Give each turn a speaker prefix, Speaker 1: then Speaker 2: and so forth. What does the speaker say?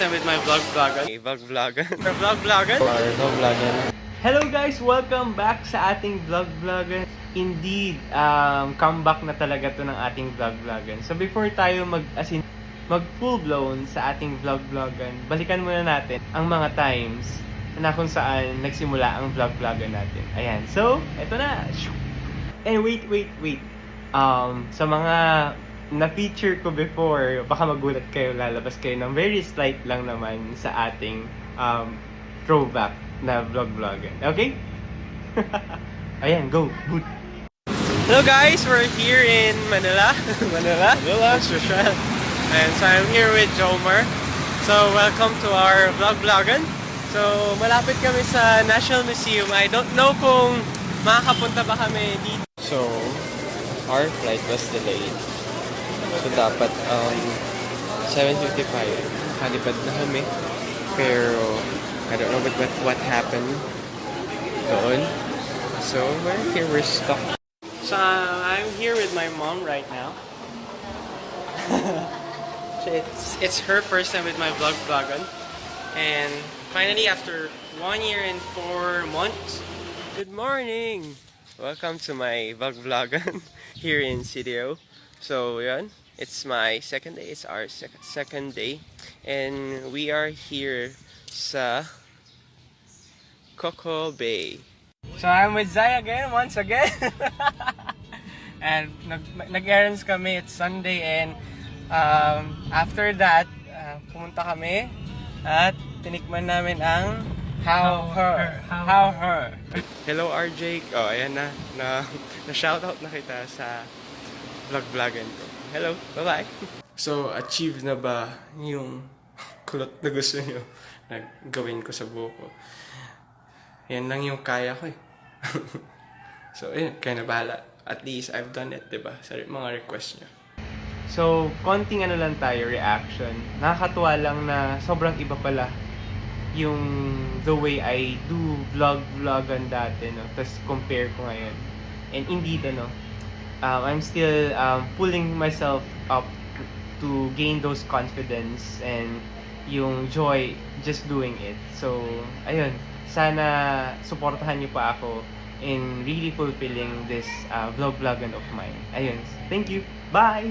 Speaker 1: time with my vlog-vlogan. Vlog-vlogan? Or vlog-vlogan? Or vlog-vlogan. Hello guys! Welcome back sa ating vlog-vlogan. Indeed, comeback na talaga to ng ating vlog-vlogan. So before tayo mag full-blown sa ating vlog-vlogan, balikan muna natin ang mga times na kung saan nagsimula ang vlog-vlogan natin. Ayan. So, eto na. And wait. Sa mga na-feature ko before, baka magulat kayo, lalabas kayo ng very slight lang naman sa ating throwback na vlog-vlogan. Okay? Ayan, go! Boot! Hello guys! We're here in Manila. Manila? Social. And so I'm here with Jomar. So welcome to our vlog-vlogan. So malapit kami sa National Museum. I don't know kung makakapunta ba kami dito. So, our flight was delayed. So dapat 7:55 kalipad na kami. Pero I don't know what happened doon. So we're stuck. So I'm here with my mom right now. So it's her first time with my vlog-vlogan. And finally after 1 year and 4 months, good morning! Welcome to my vlog-vlogan here in CDO. So yun. It's my second day. It's our second day. And we are here sa Coco Bay. So I'm with Zai again, once again. And nag-errands kami. It's Sunday and after that, pumunta kami at tinikman namin ang How Her. Hello RJ. Oh, ayan na shoutout na kita sa vlog-vlogan ko. Hello, bye-bye. So, achieve na ba yung kulot na gusto nyo na gawin ko sa buhok ko? Yan lang yung kaya ko eh. So, ayun, kaya na bahala. At least, I've done it, diba? Sa mga request nyo. So, konting ano lang tayo, reaction. Nakakatuwa lang na sobrang iba pala yung the way I do vlog-vlogan dati, no? Tapos compare ko ngayon. And indeed, I'm still pulling myself up to gain those confidence and yung joy just doing it. So, ayun. Sana supportahan niyo pa ako in really fulfilling this vlog-vlogan of mine. Ayun. Thank you. Bye!